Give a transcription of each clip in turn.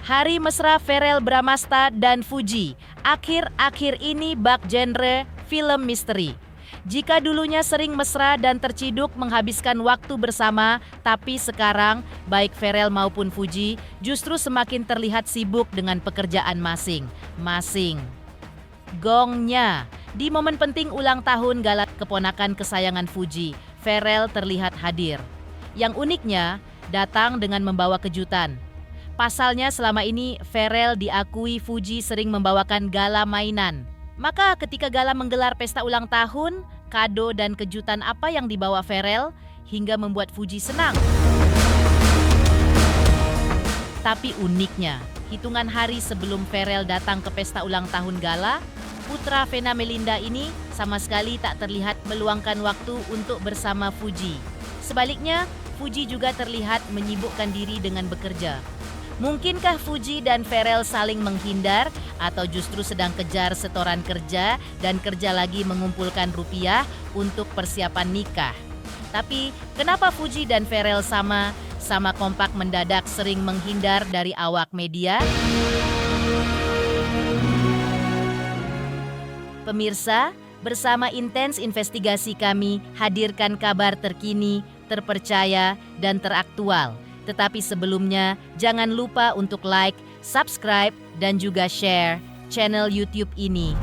Hari mesra Verrell Bramasta dan Fuji. Akhir-akhir ini bak genre film misteri. Jika dulunya sering mesra dan terciduk menghabiskan waktu bersama, tapi sekarang baik Verrell maupun Fuji justru semakin terlihat sibuk dengan pekerjaan masing-masing. Gongnya, di momen penting ulang tahun gala keponakan kesayangan Fuji, Verrell terlihat hadir. Yang uniknya, datang dengan membawa kejutan. Pasalnya selama ini Verrell diakui Fuji sering membawakan gala mainan. Maka ketika gala menggelar pesta ulang tahun, kado dan kejutan apa yang dibawa Verrell hingga membuat Fuji senang. Tapi uniknya, hitungan hari sebelum Verrell datang ke pesta ulang tahun gala, putra Vena Melinda ini sama sekali tak terlihat meluangkan waktu untuk bersama Fuji. Sebaliknya, Fuji juga terlihat menyibukkan diri dengan bekerja. Mungkinkah Fuji dan Verrell saling menghindar atau justru sedang kejar setoran kerja dan kerja lagi mengumpulkan rupiah untuk persiapan nikah? Tapi kenapa Fuji dan Verrell sama kompak mendadak sering menghindar dari awak media? Pemirsa, bersama Intens Investigasi kami hadirkan kabar terkini, terpercaya, dan teraktual. Tetapi sebelumnya, jangan lupa untuk like, subscribe, dan juga share channel YouTube ini.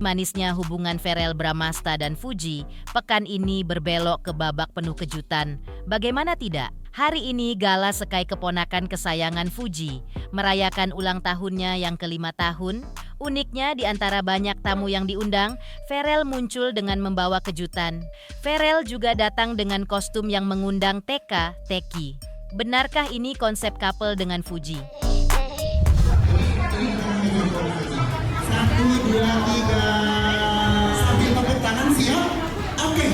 Manisnya hubungan Verrell Bramasta dan Fuji, pekan ini berbelok ke babak penuh kejutan. Bagaimana tidak? Hari ini gala sekai keponakan kesayangan Fuji, merayakan ulang tahunnya yang ke-5 tahun. Uniknya di antara banyak tamu yang diundang, Verrell muncul dengan membawa kejutan. Verrell juga datang dengan kostum yang mengundang teka-teki. Benarkah ini konsep couple dengan Fuji? 1, 2, 3. Sambil tepuk tangan siap? Oke.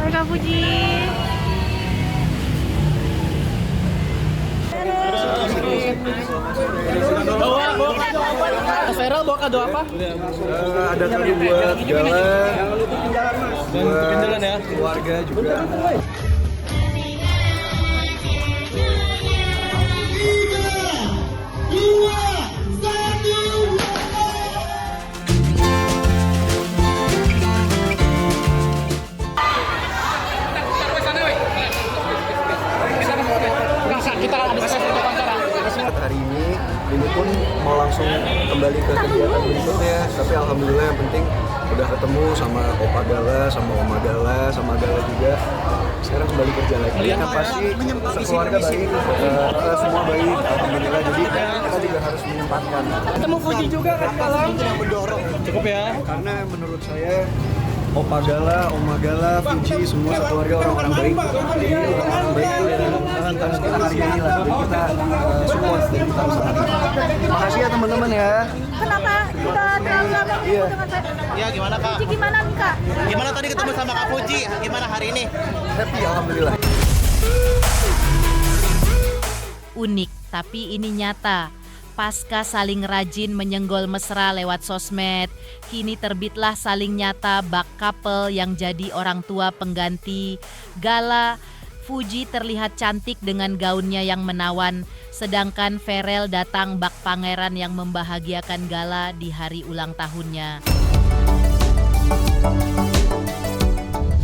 Hai Kak Fuji. Mas Verrell bawa kado apa? Ada kado buat gala, buat ya. keluarga juga. 3, 2, 1. Hari ini pun mau langsung kembali ke kegiatan berikutnya, tapi alhamdulillah yang penting udah ketemu sama Opa Gala, sama Oma Gala, sama Gala juga. Sekarang kembali kerja lagi. Yang pasti sekeluarga baik, semua baik, alhamdulillah. Jadi kita juga harus menyempatkan. Ketemu Fuji juga kan malam. Yang mendorong. Cukup ya. Karena menurut saya Opa Gala, Oma Gala, Fuji, semua keluarga orang-orang baik. Jadi orang-orang baik itu harus kita hargai lah. Jadi kita support dan kita usahakan. Makasih ya teman-teman ya. Kenapa udah terlalu lama Iya. dengan Kak? Ya gimana Kak? Fuji gimana nih Kak? Gimana tadi ketemu sama Kak Fuji? Gimana hari ini? Happy alhamdulillah. Unik, tapi ini nyata. Pasca saling rajin menyenggol mesra lewat sosmed, kini terbitlah saling nyata bak couple yang jadi orang tua pengganti. Gala, Fuji terlihat cantik dengan gaunnya yang menawan, sedangkan Verrell datang bak pangeran yang membahagiakan Gala di hari ulang tahunnya.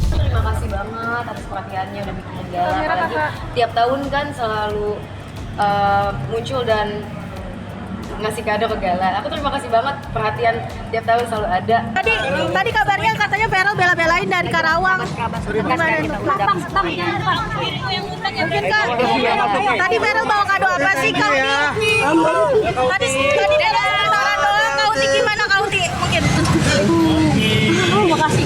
Terima kasih banget atas perhatiannya udah bikin Gala. Apalagi tiap tahun kan selalu muncul dan ngasih kado ke Gala. Aku terima kasih banget perhatian tiap tahun selalu ada. Tadi kabarnya katanya Verrell bela-belain dari Karawang. Gimana itu? Mungkin Kak, tadi Verrell bawa kado apa sih Kak? Tadi Verrell sementara doang. Kak Uti gimana Kak Uti? Mungkin. Makasih.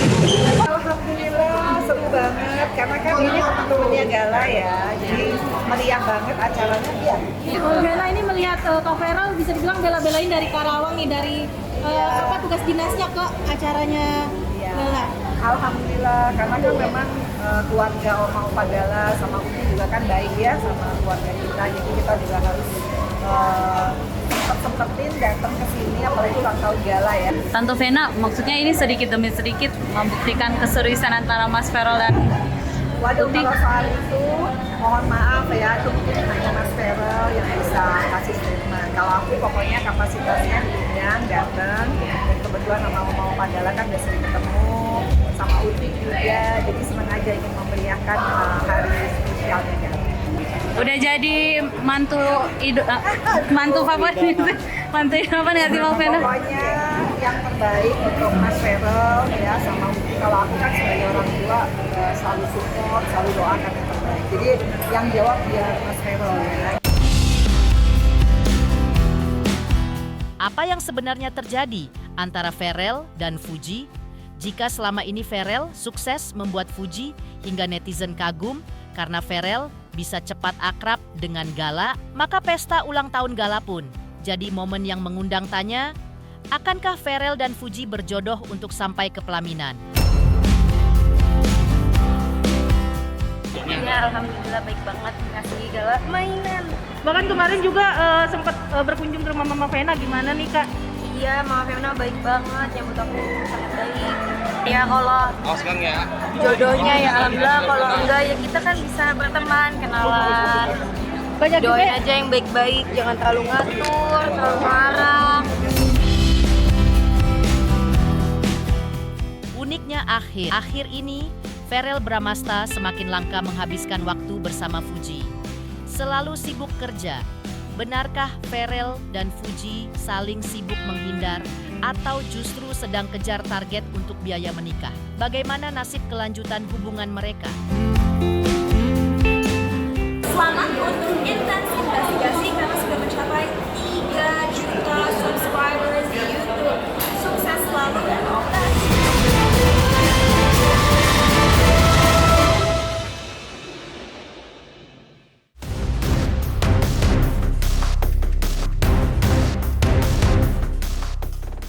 Alhamdulillah seru banget karena kan ini teman-temannya Gala ya, jadi meriah banget acaranya ya. Gala ini melihat Kak Verrell bisa dibilang bela-belain dari Karawang nih, dari tugas dinasnya ke acaranya Gala. Alhamdulillah, karena kan memang keluarga Oma Opa Gala sama Umi juga kan baik ya sama keluarga kita, jadi kita juga harus sempetin datang ke sini, apalagi ulang tahun Gala ya. Tante Vena, maksudnya ini sedikit demi sedikit membuktikan keseriusan antara Mas Ferel dan Waduh, Uti. kalau soal itu mohon maaf ya, itu mungkin hanya Mas Ferel yang bisa kasih statement. Kalau aku pokoknya kapasitasnya diundang, datang, dan kebetulan sama Oma Opa Gala kan udah sering ketemu, sama Uti juga, jadi senang aja ingin memeriahkan hari spesialnya Gala. udah jadi mantu favorit mantu apa nggak sih Mas Vena? Pokoknya yang terbaik untuk Mas Ferel ya sama Uti. Kalau aku kan sebagai orang tua selalu support, selalu doakan yang terbaik. Jadi yang jawab dia Mas Ferel ya. Apa yang sebenarnya terjadi antara Ferel dan Fuji? Jika selama ini Ferel sukses membuat Fuji hingga netizen kagum karena Ferel bisa cepat akrab dengan Gala, maka pesta ulang tahun Gala pun jadi momen yang mengundang tanya, akankah Ferel dan Fuji berjodoh untuk sampai ke pelaminan? Ya, alhamdulillah baik banget ngasih Gala mainan. Bahkan kemarin juga sempat berkunjung ke rumah Mama Vena, gimana nih Kak? Iya, Mama Femina baik banget, nyambut aku sangat baik. Ya kalau jodohnya ya alhamdulillah, kalau enggak ya kita kan bisa berteman, kenalan. Doain aja yang baik-baik, jangan terlalu ngatur, terlalu marah. Uniknya akhir ini, Ferel Bramasta semakin langka menghabiskan waktu bersama Fuji. Selalu sibuk kerja. Benarkah Ferel dan Fuji saling sibuk menghindar atau justru sedang kejar target untuk biaya menikah? Bagaimana nasib kelanjutan hubungan mereka? Selamat untuk Intens Investigasi karena sudah mencapai 3 juta subscribers di YouTube. Sukses selalu dan all the best.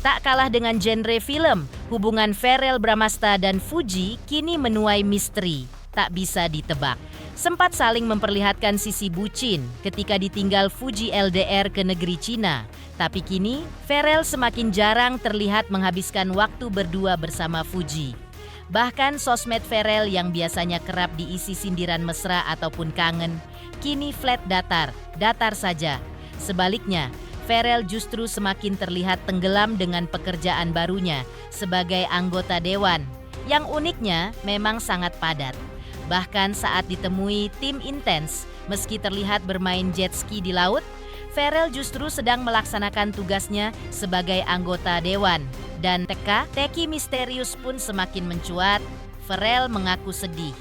Tak kalah dengan genre film, hubungan Ferel Bramasta dan Fuji kini menuai misteri, tak bisa ditebak. Sempat saling memperlihatkan sisi bucin ketika ditinggal Fuji LDR ke negeri Cina. Tapi kini, Ferel semakin jarang terlihat menghabiskan waktu berdua bersama Fuji. Bahkan sosmed Ferel yang biasanya kerap diisi sindiran mesra ataupun kangen, kini flat datar saja. Sebaliknya, Ferel justru semakin terlihat tenggelam dengan pekerjaan barunya sebagai anggota dewan. Yang uniknya memang sangat padat. Bahkan saat ditemui tim Intens, meski terlihat bermain jet ski di laut, Ferel justru sedang melaksanakan tugasnya sebagai anggota dewan. Dan teki misterius pun semakin mencuat. Ferel mengaku sedih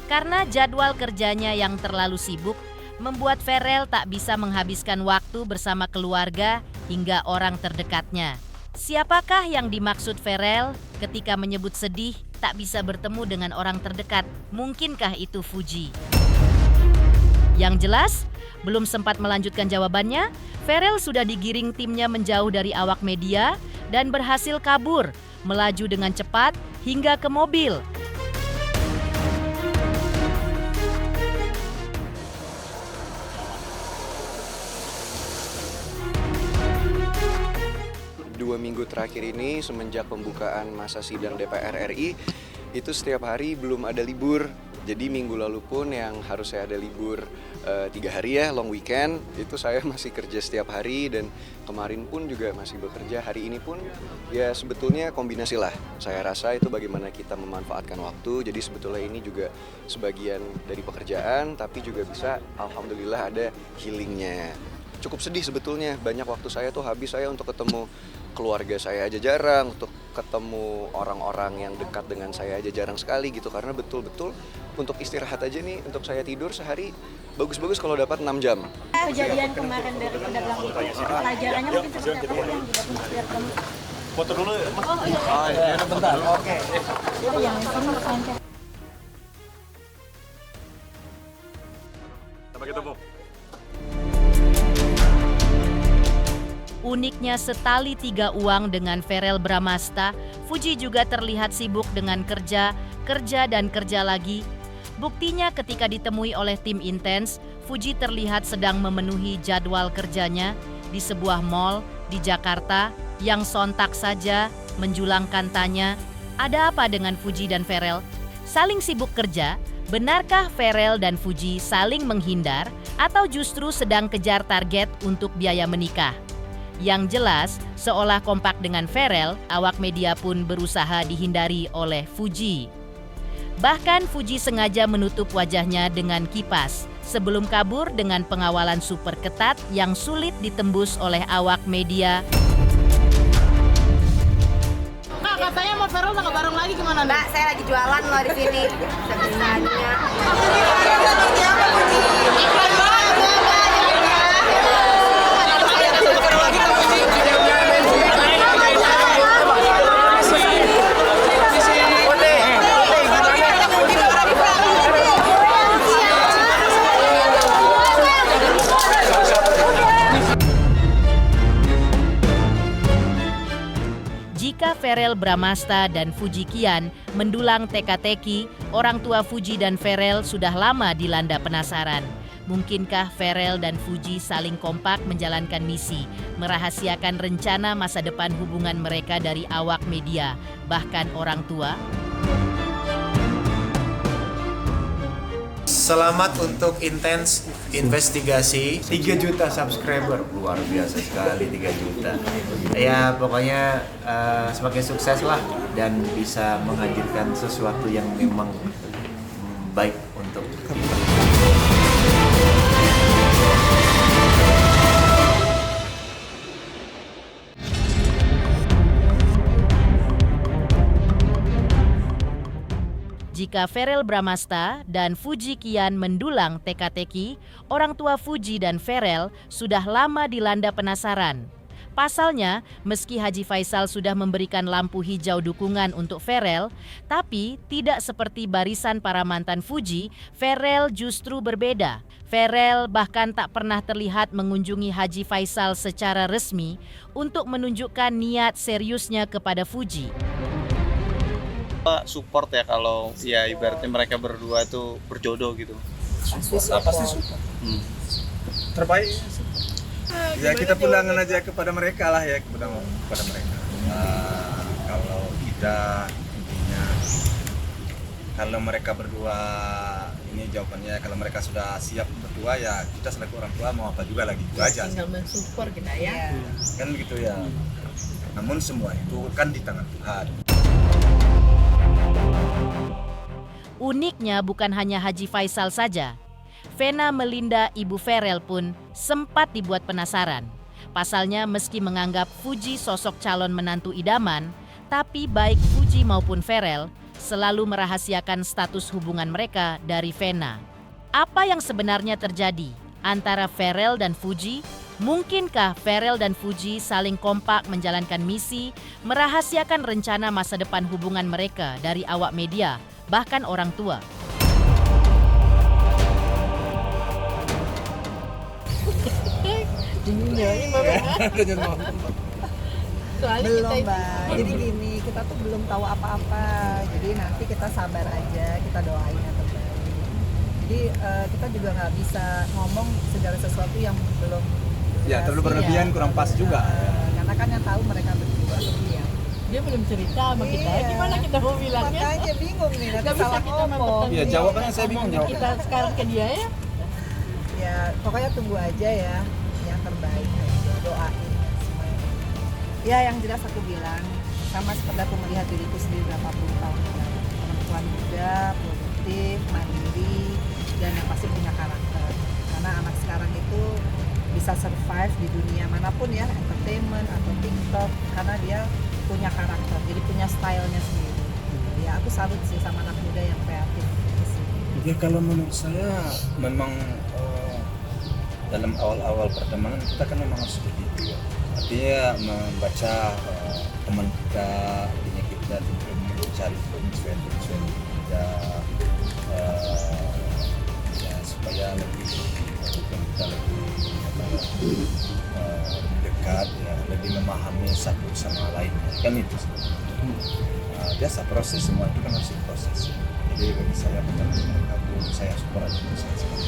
karena jadwal kerjanya yang terlalu sibuk membuat Ferel tak bisa menghabiskan waktu bersama keluarga hingga orang terdekatnya. Siapakah yang dimaksud Ferel ketika menyebut sedih tak bisa bertemu dengan orang terdekat? Mungkinkah itu Fuji? Yang jelas, belum sempat melanjutkan jawabannya, Ferel sudah digiring timnya menjauh dari awak media dan berhasil kabur, melaju dengan cepat hingga ke mobil. Dua minggu terakhir ini semenjak pembukaan masa sidang DPR RI itu setiap hari belum ada libur. Jadi minggu lalu pun yang harusnya ada libur 3 hari ya, long weekend, itu saya masih kerja setiap hari dan kemarin pun juga masih bekerja. Hari ini pun ya sebetulnya kombinasi lah. Saya rasa itu bagaimana kita memanfaatkan waktu. Jadi sebetulnya ini juga sebagian dari pekerjaan tapi juga bisa alhamdulillah ada healingnya. Cukup sedih sebetulnya, banyak waktu saya tuh habis saya untuk ketemu keluarga saya aja jarang, untuk ketemu orang-orang yang dekat dengan saya aja jarang sekali gitu. Karena betul-betul untuk istirahat aja nih, untuk saya tidur sehari bagus-bagus kalau dapat 6 jam. Kejadian kemarin dari pedagang itu, pelajarannya mungkin seperti apa yang didapat biar kamu. Foto dulu ya, Mas. Oh iya. Oh iya, bentar. Oke. Itu yang sama santai. Sampai ketemu. Unik layaknya setali 3 uang dengan Verrell Bramasta, Fuji juga terlihat sibuk dengan kerja dan kerja lagi. Buktinya ketika ditemui oleh tim Intens, Fuji terlihat sedang memenuhi jadwal kerjanya di sebuah mall di Jakarta yang sontak saja menjulangkan tanya, ada apa dengan Fuji dan Verrell? Saling sibuk kerja? Benarkah Verrell dan Fuji saling menghindar atau justru sedang kejar target untuk biaya menikah? Yang jelas, seolah kompak dengan Verrell, awak media pun berusaha dihindari oleh Fuji. Bahkan Fuji sengaja menutup wajahnya dengan kipas sebelum kabur dengan pengawalan super ketat yang sulit ditembus oleh awak media. Katanya sama Verrell udah nggak bareng lagi gimana? Mbak, saya lagi jualan loh di sini. Sebisanya. Jika Verrell Bramasta dan Fuji Qian mendulang teka-teki, orang tua Fuji dan Verrell sudah lama dilanda penasaran. Mungkinkah Verrell dan Fuji saling kompak menjalankan misi, merahasiakan rencana masa depan hubungan mereka dari awak media, bahkan orang tua? Selamat untuk Intens investigasi. 3 juta subscriber, luar biasa sekali 3 juta. Ya pokoknya semakin sukses lah dan bisa menghadirkan sesuatu yang memang baik untuk kita. Jika Verrell Bramasta dan Fuji Qian mendulang teka-teki, orang tua Fuji dan Verrell sudah lama dilanda penasaran. Pasalnya, meski Haji Faisal sudah memberikan lampu hijau dukungan untuk Verrell, tapi tidak seperti barisan para mantan Fuji, Verrell justru berbeda. Verrell bahkan tak pernah terlihat mengunjungi Haji Faisal secara resmi untuk menunjukkan niat seriusnya kepada Fuji. Support ya kalau ya ibaratnya mereka berdua tuh berjodoh gitu. Pasti support. Terbaik. Ya kita pulangan aja kepada mereka lah ya, kepada mereka. Kalau kita intinya, kalau mereka berdua ini jawabannya, kalau mereka sudah siap berdua ya kita selaku orang tua mau apa juga lagi itu aja. Tinggal mensupport kita ya. Kan begitu ya. Namun semua itu kan di tangan Tuhan. Uniknya bukan hanya Haji Faisal saja. Vena Melinda, ibu Verrell pun sempat dibuat penasaran. Pasalnya meski menganggap Fuji sosok calon menantu idaman, tapi baik Fuji maupun Verrell selalu merahasiakan status hubungan mereka dari Vena. Apa yang sebenarnya terjadi antara Verrell dan Fuji? Mungkinkah Verrell dan Fuji saling kompak menjalankan misi, merahasiakan rencana masa depan hubungan mereka dari awak media, bahkan orang tua? Belum, Mbak. Jadi gini, kita tuh belum tahu apa-apa. Jadi nanti kita sabar aja, kita doain yang terbaik. Jadi kita juga nggak bisa ngomong segala sesuatu yang belum. Ya terlalu berlebihan, kurang pas juga. Karena kan yang tahu mereka berdua lebih. Dia belum cerita sama kita, gimana kita mau bilangnya? Makanya bingung nih, nanti Gak bisa salah kita ngomong. Iya jawabannya saya bingung jawab. Kita sekarang ke dia ya. Ya pokoknya tunggu aja ya, yang terbaik aja, doain semuanya. Ya yang jelas aku bilang, sama seperti aku melihat diriku sendiri berapa puluh tahun lalu. Perempuan muda, produktif, mandiri, dan yang pasti punya karakter. Karena anak sekarang itu bisa survive di dunia manapun ya, entertainment atau TikTok, karena dia punya karakter, jadi punya stylenya sendiri. Ya aku salut sih sama anak muda yang kreatif. Ya kalau menurut saya memang dalam awal-awal pertemanan kita kan memang harus begitu ya. Artinya membaca teman kita, artinya kita mencari influencer kita ya supaya lebih kita lebih dekat, ya, lebih memahami satu sama lain, kan itu. Biasa proses, semua itu kan harus proses. Jadi bagi saya benar-benar kagum, saya support aja sekali.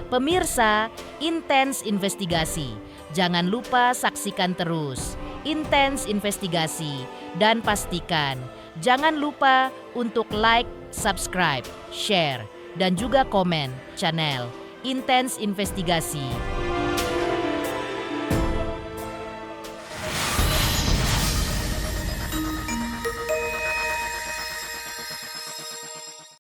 Pemirsa, Intens Investigasi. Jangan lupa saksikan terus Intens Investigasi dan pastikan jangan lupa untuk like, subscribe, share, dan juga komen channel Intens Investigasi